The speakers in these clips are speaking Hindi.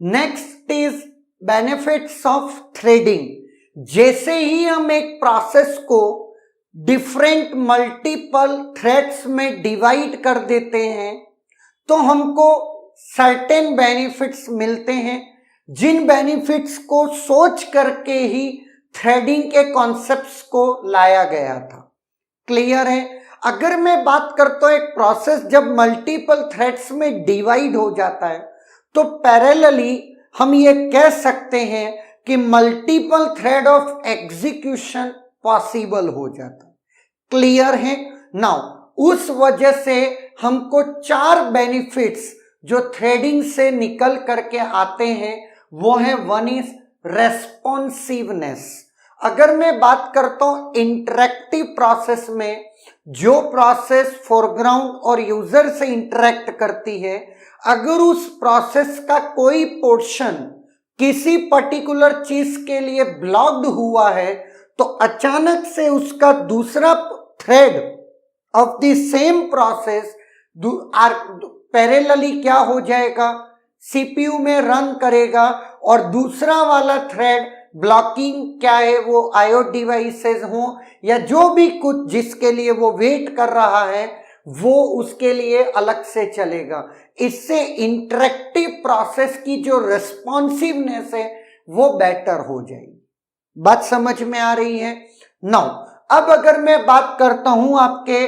Next is benefits of threading. जैसे ही हम एक प्रोसेस को डिफरेंट मल्टीपल थ्रेड्स में डिवाइड कर देते हैं तो हमको सर्टेन बेनिफिट्स मिलते हैं, जिन बेनिफिट्स को सोच करके ही थ्रेडिंग के कॉन्सेप्ट्स को लाया गया था। क्लियर है? अगर मैं बात करता हूं एक प्रोसेस जब मल्टीपल थ्रेड्स में डिवाइड हो जाता है तो पैरेलली हम ये कह सकते हैं कि multiple thread of execution possible हो जाता है। क्लियर है? नाउ उस वजह से हमको 4 बेनिफिट्स जो थ्रेडिंग से निकल करके आते हैं वो है, वन इज रेस्पॉन्सिवनेस। अगर मैं बात करता हूं इंटरेक्टिव प्रोसेस में, जो प्रोसेस फोरग्राउंड और यूजर से इंटरेक्ट करती है, अगर उस प्रोसेस का कोई पोर्शन किसी पर्टिकुलर चीज के लिए ब्लॉक्ड हुआ है तो अचानक से उसका दूसरा thread of the same process parallelly क्या हो जाएगा, सीपीयू में रन करेगा और दूसरा वाला थ्रेड ब्लॉकिंग क्या है, वो आईओ डिवाइसेस हो या जो भी कुछ जिसके लिए वो वेट कर रहा है वो उसके लिए अलग से चलेगा। इससे इंटरेक्टिव प्रोसेस की जो रिस्पॉन्सिवनेस है वो बेटर हो जाएगी। बात समझ में आ रही है? नाउ अब अगर मैं बात करता हूं आपके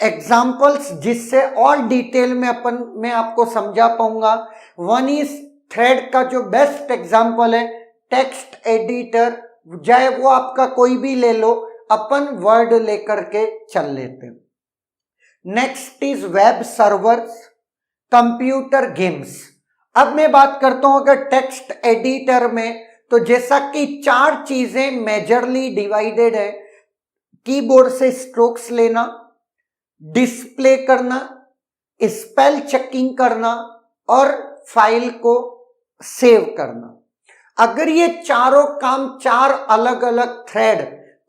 एग्जाम्पल्स जिससे और डिटेल में मैं आपको समझा पाऊंगा। वन इज थ्रेड का जो बेस्ट एग्जाम्पल है टेक्स्ट एडिटर, चाहे वो आपका कोई भी ले लो, अपन वर्ड लेकर के चल लेते हैं। Next is web servers, computer games. अब मैं बात करता हूं अगर टेक्स्ट एडिटर में, तो जैसा कि 4 चीजें मेजरली डिवाइडेड है, कीबोर्ड से स्ट्रोक्स लेना, डिस्प्ले करना, स्पेल चेकिंग करना और फाइल को सेव करना। अगर ये चारों काम 4 अलग अलग थ्रेड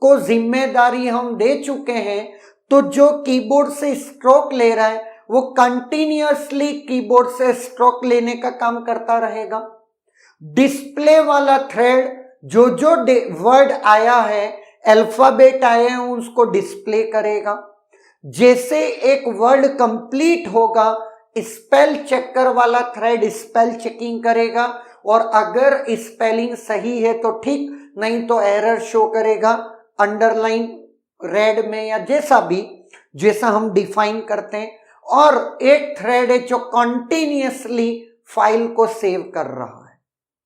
को जिम्मेदारी हम दे चुके हैं तो जो कीबोर्ड से स्ट्रोक ले रहा है वो कंटिन्यूअसली कीबोर्ड से स्ट्रोक लेने का काम करता रहेगा। डिस्प्ले वाला थ्रेड जो वर्ड आया है, अल्फाबेट आए हैं, उसको डिस्प्ले करेगा। जैसे एक वर्ड कंप्लीट होगा, स्पेल चेकर वाला थ्रेड स्पेल चेकिंग करेगा और अगर स्पेलिंग सही है तो ठीक, नहीं तो एरर शो करेगा अंडरलाइन रेड में या जैसा हम डिफाइन करते हैं। और एक थ्रेड है जो कंटिन्यूअसली फाइल को सेव कर रहा है।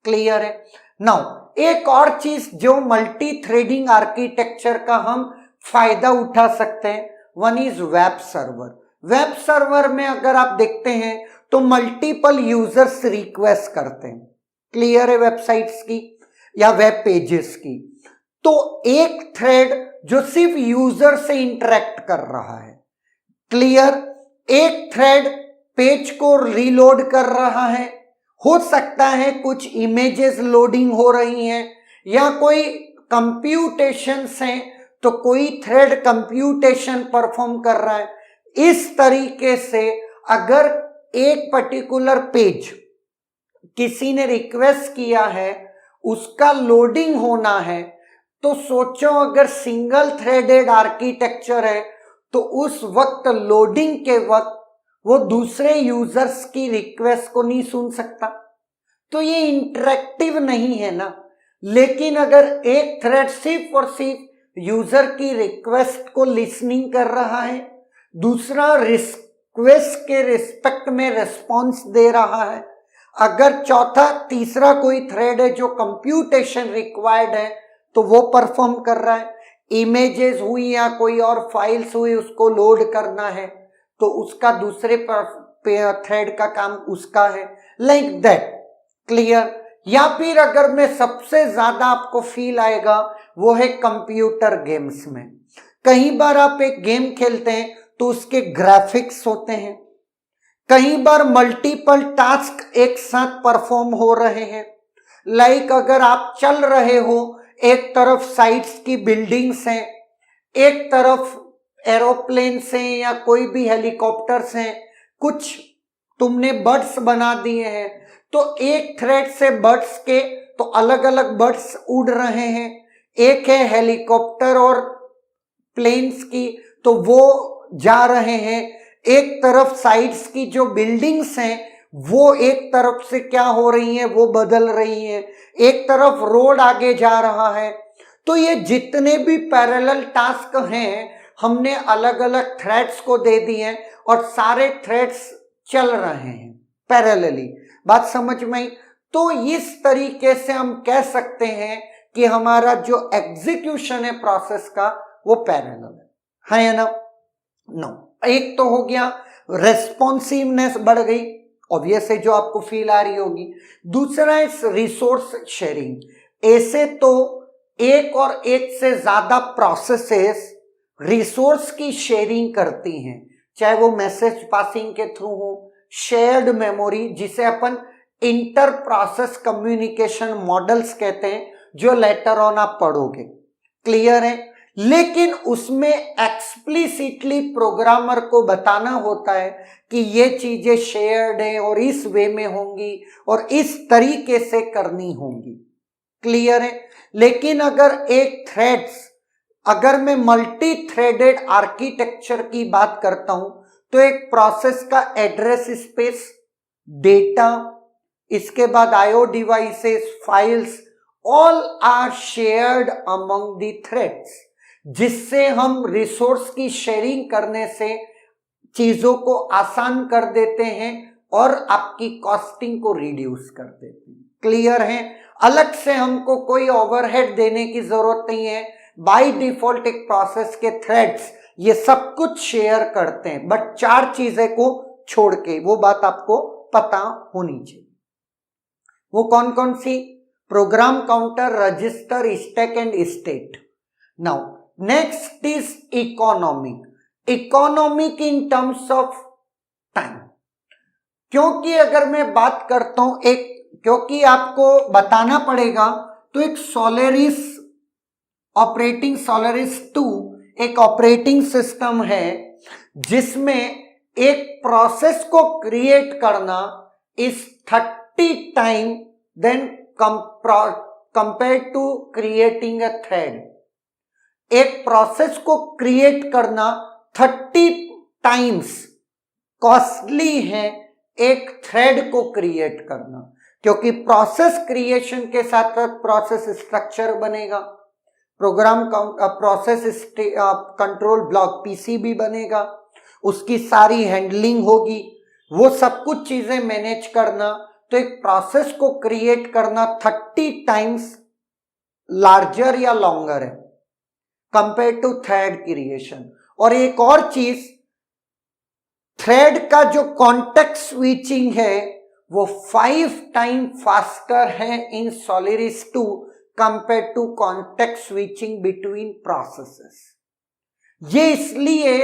क्लियर है? नाउ एक और चीज जो मल्टी थ्रेडिंग आर्किटेक्चर का हम फायदा उठा सकते हैं, one is web server. Web server में अगर आप देखते हैं तो मल्टीपल यूजर्स रिक्वेस्ट करते हैं। क्लियर है? वेबसाइट्स की या वेब पेजेस की, तो एक थ्रेड जो सिर्फ यूजर से इंटरेक्ट कर रहा है। क्लियर? एक थ्रेड पेज को रीलोड कर रहा है, हो सकता है कुछ इमेजेस लोडिंग हो रही हैं या कोई कंप्यूटेशन है तो कोई थ्रेड कंप्यूटेशन परफॉर्म कर रहा है। इस तरीके से अगर एक पर्टिकुलर पेज किसी ने रिक्वेस्ट किया है, उसका लोडिंग होना है, तो सोचो अगर सिंगल थ्रेडेड आर्किटेक्चर है तो उस वक्त लोडिंग के वक्त वो दूसरे यूजर्स की रिक्वेस्ट को नहीं सुन सकता, तो ये इंटरेक्टिव नहीं है ना। लेकिन अगर एक थ्रेड सिर्फ और सिर्फ यूजर की रिक्वेस्ट को लिसनिंग कर रहा है, दूसरा रिक्वेस्ट के रिस्पेक्ट में रिस्पॉन्स दे रहा है, अगर चौथा तीसरा कोई थ्रेड है जो कंप्यूटेशन रिक्वायर्ड है तो वो परफॉर्म कर रहा है, इमेजेस हुई या कोई और फाइल्स हुई उसको लोड करना है तो उसका दूसरे थ्रेड का काम उसका है, लाइक दैट। क्लियर? या फिर अगर मैं सबसे ज्यादा आपको फील आएगा वो है कंप्यूटर गेम्स में। कई बार आप एक गेम खेलते हैं तो उसके ग्राफिक्स होते हैं, कई बार मल्टीपल टास्क एक साथ परफॉर्म हो रहे हैं। लाइक अगर आप चल रहे हो, एक तरफ साइट्स की बिल्डिंग्स हैं, एक तरफ एरोप्लेन्स हैं या कोई भी हेलीकॉप्टर्स हैं, कुछ तुमने बर्ड्स बना दिए हैं, तो एक थ्रेड से बर्ड्स के तो अलग अलग बर्ड्स उड़ रहे हैं, एक है हेलीकॉप्टर और प्लेन्स की तो वो जा रहे हैं, एक तरफ साइड्स की जो बिल्डिंग्स हैं वो एक तरफ से क्या हो रही हैं, वो बदल रही हैं, एक तरफ रोड आगे जा रहा है। तो ये जितने भी पैरेलल टास्क हैं हमने अलग अलग थ्रेड्स को दे दिए हैं और सारे थ्रेड्स चल रहे हैं पैरेलली। बात समझ में आई? तो इस तरीके से हम कह सकते हैं कि हमारा जो एग्जीक्यूशन है प्रोसेस का वो पैरेलल है या ना? नो। एक तो हो गया रेस्पॉन्सिवनेस बढ़ गई, ऑब्वियस है, जो आपको फील आ रही होगी। दूसरा है रिसोर्स शेयरिंग। ऐसे तो एक और एक से ज्यादा प्रोसेसेस रिसोर्स की शेयरिंग करती हैं, चाहे वो मैसेज पासिंग के थ्रू हो, शेयर्ड मेमोरी जिसे अपन इंटर प्रोसेस कम्युनिकेशन मॉडल्स कहते हैं, जो लेटर ऑन आप पढ़ोगे, क्लियर है। लेकिन उसमें एक्सप्लिसिटली प्रोग्रामर को बताना होता है कि ये चीजें शेयर्ड है और इस वे में होंगी और इस तरीके से करनी होंगी, क्लियर है। लेकिन अगर एक थ्रेड्स, अगर मैं मल्टी थ्रेडेड आर्किटेक्चर की बात करता हूं तो एक प्रोसेस का एड्रेस स्पेस, डेटा, इसके बाद IO devices, files, all are shared among the threads, जिससे हम रिसोर्स की शेयरिंग करने से चीजों को आसान कर देते हैं और आपकी कॉस्टिंग को रिड्यूस कर देते हैं, क्लियर है। अलग से हमको कोई ओवरहेड देने की जरूरत नहीं है, बाय डिफॉल्ट एक प्रोसेस के थ्रेड्स ये सब कुछ शेयर करते हैं, बट चार चीजें को छोड़ के, वो बात आपको पता होनी चाहिए। वो कौन कौन सी? Program counter, register, stack and state. Now next is economic. Economic in terms of time, क्योंकि अगर मैं बात करता हूं एक, क्योंकि आपको बताना पड़ेगा, तो एक सोलेरिस ऑपरेटिंग, सोलेरिस 2 एक ऑपरेटिंग सिस्टम है जिसमें एक प्रोसेस को क्रिएट करना is 30 time then compare to creating a thread. एक प्रोसेस को क्रिएट करना 30 टाइम्स कॉस्टली है एक थ्रेड को क्रिएट करना, क्योंकि प्रोसेस क्रिएशन के साथ साथ प्रोसेस स्ट्रक्चर बनेगा, program process control block PCB बनेगा, उसकी सारी हैंडलिंग होगी, वो सब कुछ चीजें मैनेज करना। तो एक प्रोसेस को क्रिएट करना 30 टाइम्स लार्जर या लॉन्गर है कंपेयर टू थ्रेड क्रिएशन। और एक और चीज, थ्रेड का जो कॉन्टेक्स्ट स्विचिंग है वो 5 टाइम फास्टर है in Solaris 2 compare to context switching between processes. ये इसलिए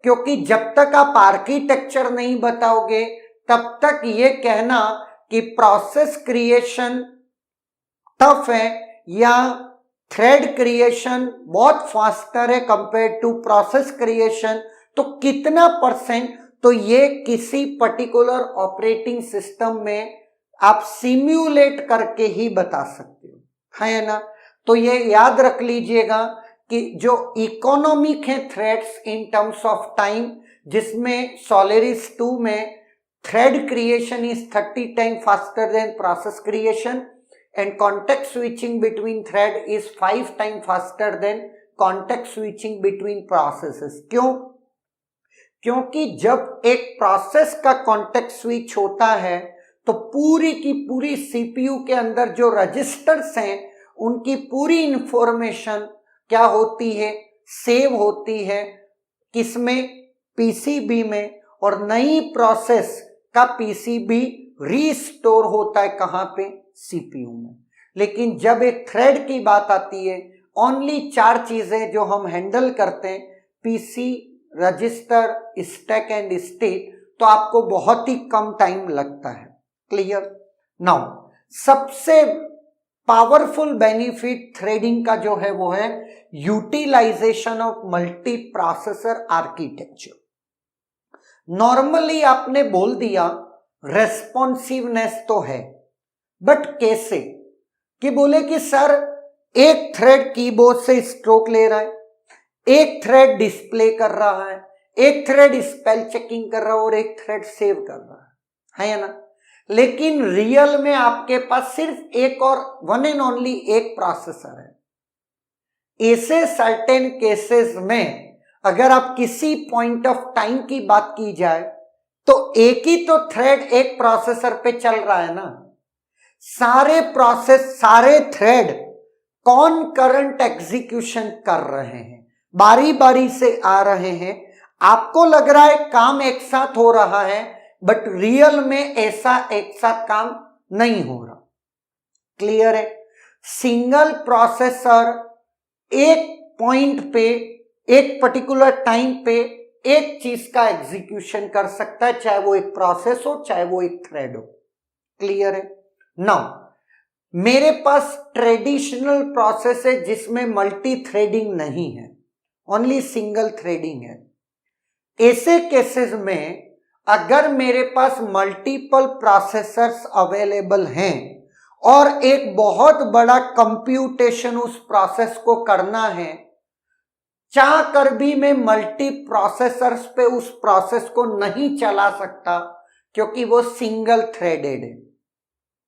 क्योंकि जब तक आप आर्किटेक्चर नहीं बताओगे तब तक ये कहना कि प्रोसेस क्रिएशन टफ है या थ्रेड क्रिएशन बहुत फास्टर है कंपेयर टू प्रोसेस क्रिएशन, तो कितना %, तो ये किसी पर्टिकुलर ऑपरेटिंग सिस्टम में आप सिम्युलेट करके ही बता सकते हो, है ना। तो ये याद रख लीजिएगा कि जो इकोनॉमिक है threads in terms of time, जिसमें सोलेरिस 2 में thread creation is 30 time faster than process creation and context switching between thread is 5 time faster than context switching between processes. क्यों? क्योंकि जब एक प्रोसेस का कॉन्टेक्स्ट स्विच होता है तो पूरी की पूरी सीपीयू के अंदर जो रजिस्टर्स हैं उनकी पूरी इंफॉर्मेशन क्या होती है, सेव होती है, किसमें? पीसीबी में। और नई प्रोसेस का पीसीबी रीस्टोर होता है कहां पे? सीपीयू में। लेकिन जब एक थ्रेड की बात आती है, ओनली 4 चीजें जो हम हैंडल करते हैं, PC, register, stack and state, तो आपको बहुत ही कम टाइम लगता है, क्लियर। नाउ सबसे पावरफुल बेनिफिट थ्रेडिंग का जो है वो है utilization of multi processor architecture. Normally आपने बोल दिया रेस्पॉन्सिवनेस तो है, बट कैसे? कि बोले कि सर एक थ्रेड कीबोर्ड से स्ट्रोक ले रहा है, एक थ्रेड डिस्प्ले कर रहा है, एक थ्रेड स्पेल चेकिंग कर रहा है और एक थ्रेड सेव कर रहा है ना? लेकिन रियल में आपके पास सिर्फ एक और वन एंड ओनली एक प्रोसेसर है। ऐसे सर्टेन केसेस में अगर आप किसी पॉइंट ऑफ टाइम की बात की जाए तो एक ही तो थ्रेड एक प्रोसेसर पे चल रहा है ना। सारे थ्रेड कॉनकरेंट एग्जीक्यूशन कर रहे हैं, बारी बारी से आ रहे हैं। आपको लग रहा है काम एक साथ हो रहा है, बट रियल में ऐसा एक साथ काम नहीं हो रहा। क्लियर है? सिंगल प्रोसेसर एक पॉइंट पे, एक पर्टिकुलर टाइम पे एक चीज का एग्जीक्यूशन कर सकता है, चाहे वो एक प्रोसेस हो, चाहे वो एक थ्रेड हो। क्लियर है? नाउ मेरे पास ट्रेडिशनल प्रोसेस है जिसमें मल्टी थ्रेडिंग नहीं है, ओनली सिंगल थ्रेडिंग है। ऐसे केसेस में अगर मेरे पास मल्टीपल प्रोसेसर्स अवेलेबल हैं और एक बहुत बड़ा कंप्यूटेशन उस प्रोसेस को करना है, चाह कर भी मैं मल्टी प्रोसेसर्स पे उस प्रोसेस को नहीं चला सकता क्योंकि वो सिंगल थ्रेडेड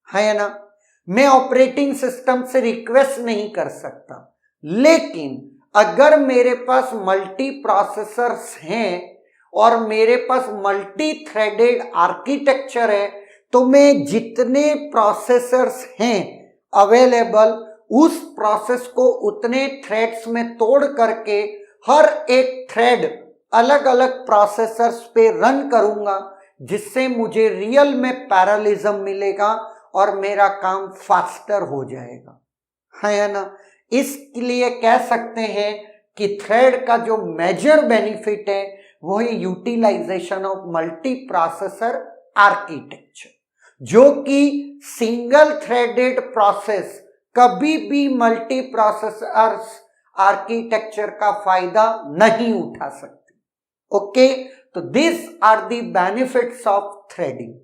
है ना। मैं ऑपरेटिंग सिस्टम से रिक्वेस्ट नहीं कर सकता। लेकिन अगर मेरे पास मल्टी प्रोसेसर्स हैं और मेरे पास मल्टी थ्रेडेड आर्किटेक्चर है, तो मैं जितने प्रोसेसर्स हैं अवेलेबल उस प्रोसेस को उतने थ्रेड्स में तोड़ करके हर एक थ्रेड अलग अलग प्रोसेसर्स पे रन करूंगा, जिससे मुझे रियल में पैरेललिज्म मिलेगा और मेरा काम फास्टर हो जाएगा, है ना। इसलिए कह सकते हैं कि थ्रेड का जो मेजर बेनिफिट है वो है utilization of multi processor architecture, जो कि सिंगल थ्रेडेड प्रोसेस कभी भी मल्टी प्रोसेसर आर्किटेक्चर का फायदा नहीं उठा सकती। ओके, तो this are the benefits of threading.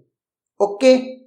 Okay.